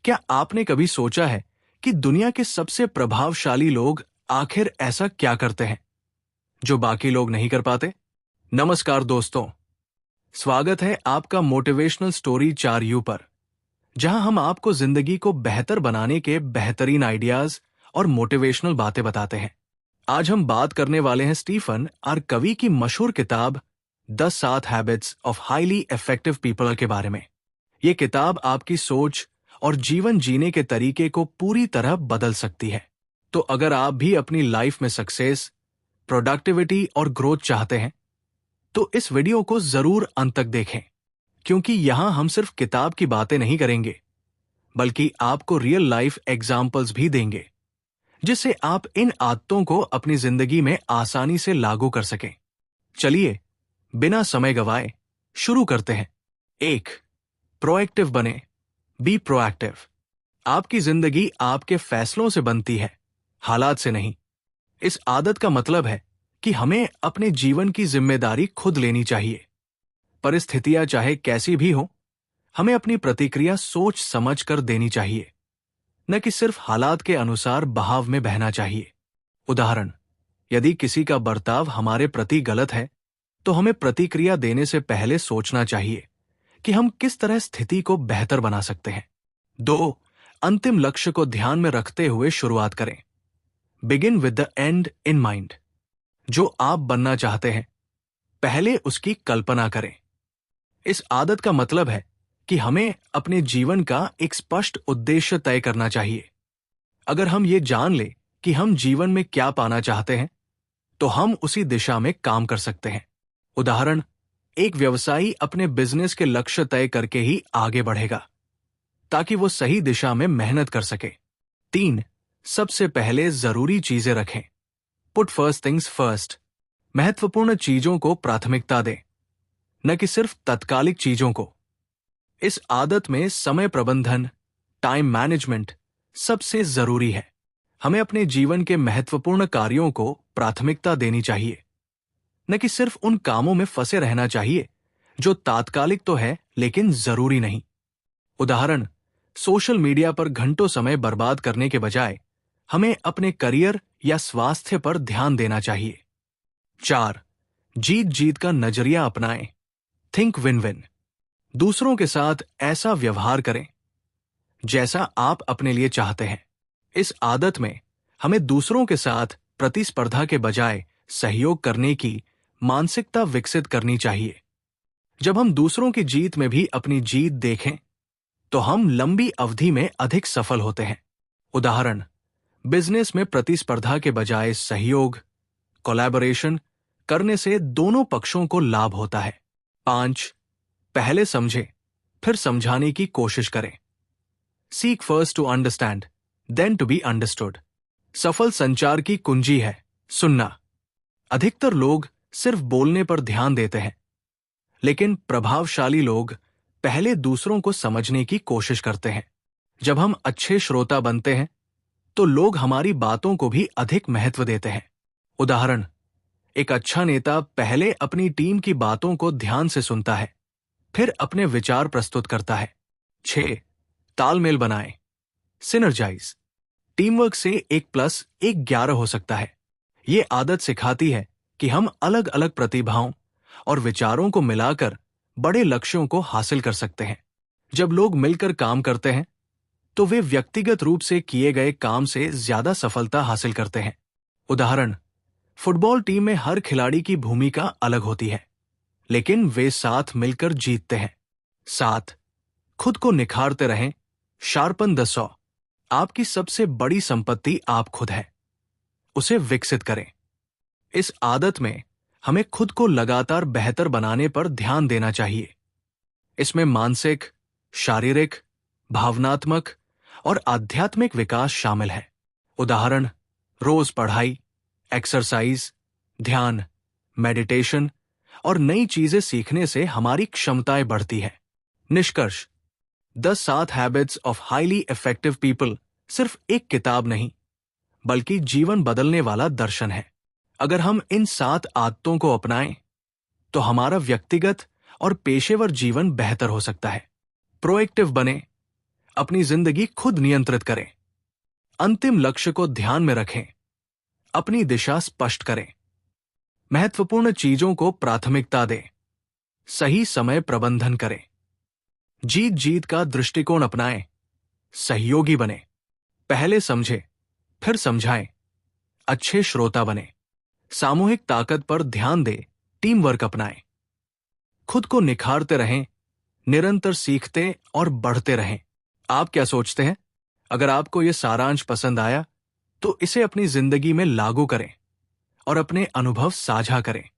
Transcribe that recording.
क्या आपने कभी सोचा है कि दुनिया के सबसे प्रभावशाली लोग आखिर ऐसा क्या करते हैं जो बाकी लोग नहीं कर पाते? नमस्कार दोस्तों, स्वागत है आपका मोटिवेशनल स्टोरी 4U पर, जहां हम आपको जिंदगी को बेहतर बनाने के बेहतरीन आइडियाज और मोटिवेशनल बातें बताते हैं। आज हम बात करने वाले हैं स्टीफन आर कवी की मशहूर किताब 7 habits of highly effective people के बारे में। ये किताब आपकी सोच और जीवन जीने के तरीके को पूरी तरह बदल सकती है। तो अगर आप भी अपनी लाइफ में सक्सेस, प्रोडक्टिविटी और ग्रोथ चाहते हैं, तो इस वीडियो को जरूर अंत तक देखें, क्योंकि यहां हम सिर्फ किताब की बातें नहीं करेंगे, बल्कि आपको रियल लाइफ एग्जाम्पल्स भी देंगे, जिससे आप इन आदतों को अपनी जिंदगी में आसानी से लागू कर सकें। चलिए, बिना समय गवाए शुरू करते हैं। 1. प्रोएक्टिव बने। Be proactive. आपकी जिंदगी आपके फैसलों से बनती है, हालात से नहीं। इस आदत का मतलब है कि हमें अपने जीवन की जिम्मेदारी खुद लेनी चाहिए। परिस्थितियां चाहे कैसी भी हो, हमें अपनी प्रतिक्रिया सोच समझ कर देनी चाहिए, न कि सिर्फ हालात के अनुसार बहाव में बहना चाहिए। उदाहरण, यदि किसी का बर्ताव हमारे प्रति गलत है, तो हमें प्रतिक्रिया देने से पहले सोचना चाहिए कि हम किस तरह स्थिति को बेहतर बना सकते हैं। 2. अंतिम लक्ष्य को ध्यान में रखते हुए शुरुआत करें। Begin with the and in mind. जो आप बनना चाहते हैं, पहले उसकी कल्पना करें। इस आदत का मतलब है कि हमें अपने जीवन का एक स्पष्ट उद्देश्य तय करना चाहिए। अगर हम ये जान ले कि हम जीवन में क्या पाना चाहते हैं, तो हम उसी दिशा में काम कर सकते हैं। उदाहरण, एक व्यवसायी अपने बिजनेस के लक्ष्य तय करके ही आगे बढ़ेगा, ताकि वो सही दिशा में मेहनत कर सके। 3. सबसे पहले जरूरी चीजें रखें। Put first things first. महत्वपूर्ण चीजों को प्राथमिकता दें, न कि सिर्फ तत्कालिक चीजों को। इस आदत में समय प्रबंधन, टाइम मैनेजमेंट सबसे जरूरी है। हमें अपने जीवन के महत्वपूर्ण कार्यों को प्राथमिकता देनी चाहिए, न कि सिर्फ उन कामों में फंसे रहना चाहिए जो तात्कालिक तो है लेकिन जरूरी नहीं। उदाहरण, सोशल मीडिया पर घंटों समय बर्बाद करने के बजाय हमें अपने करियर या स्वास्थ्य पर ध्यान देना चाहिए। 4. जीत जीत का नजरिया अपनाएं। Think win win. दूसरों के साथ ऐसा व्यवहार करें जैसा आप अपने लिए चाहते हैं। इस आदत में हमें दूसरों के साथ प्रतिस्पर्धा के बजाय सहयोग करने की मानसिकता विकसित करनी चाहिए। जब हम दूसरों की जीत में भी अपनी जीत देखें, तो हम लंबी अवधि में अधिक सफल होते हैं। उदाहरण, बिजनेस में प्रतिस्पर्धा के बजाय सहयोग, कोलैबोरेशन करने से दोनों पक्षों को लाभ होता है। 5. पहले समझें, फिर समझाने की कोशिश करें। Seek first to understand, then to be understood. सफल संचार की कुंजी है सुनना। अधिकतर लोग सिर्फ बोलने पर ध्यान देते हैं, लेकिन प्रभावशाली लोग पहले दूसरों को समझने की कोशिश करते हैं। जब हम अच्छे श्रोता बनते हैं, तो लोग हमारी बातों को भी अधिक महत्व देते हैं। उदाहरण, एक अच्छा नेता पहले अपनी टीम की बातों को ध्यान से सुनता है, फिर अपने विचार प्रस्तुत करता है। 6. तालमेल बनाएं। सिनर्जाइज। टीमवर्क से 1+1 11 हो सकता है। ये आदत सिखाती है कि हम अलग अलग प्रतिभाओं और विचारों को मिलाकर बड़े लक्ष्यों को हासिल कर सकते हैं। जब लोग मिलकर काम करते हैं, तो वे व्यक्तिगत रूप से किए गए काम से ज्यादा सफलता हासिल करते हैं। उदाहरण, फुटबॉल टीम में हर खिलाड़ी की भूमिका अलग होती है, लेकिन वे साथ मिलकर जीतते हैं। 7. खुद को निखारते रहें। Sharpen the saw. आपकी सबसे बड़ी संपत्ति आप खुद है, उसे विकसित करें। इस आदत में हमें खुद को लगातार बेहतर बनाने पर ध्यान देना चाहिए। इसमें मानसिक, शारीरिक, भावनात्मक और आध्यात्मिक विकास शामिल है। उदाहरण, रोज पढ़ाई, एक्सरसाइज, ध्यान, मेडिटेशन और नई चीजें सीखने से हमारी क्षमताएं बढ़ती है। निष्कर्ष, 7 habits of highly effective people सिर्फ एक किताब नहीं, बल्कि जीवन बदलने वाला दर्शन है। अगर हम इन 7 आदतों को अपनाएं, तो हमारा व्यक्तिगत और पेशेवर जीवन बेहतर हो सकता है। प्रोएक्टिव बने, अपनी जिंदगी खुद नियंत्रित करें। अंतिम लक्ष्य को ध्यान में रखें। अपनी दिशा स्पष्ट करें। महत्वपूर्ण चीजों को प्राथमिकता दें। सही समय प्रबंधन करें। जीत जीत का दृष्टिकोण अपनाएं। सहयोगी बने। पहले समझे, फिर समझाएं। अच्छे श्रोता बने। सामूहिक ताकत पर ध्यान दें। टीम वर्क अपनाएं। खुद को निखारते रहें। निरंतर सीखते और बढ़ते रहें। आप क्या सोचते हैं? अगर आपको यह सारांश पसंद आया तो इसे अपनी जिंदगी में लागू करें और अपने अनुभव साझा करें।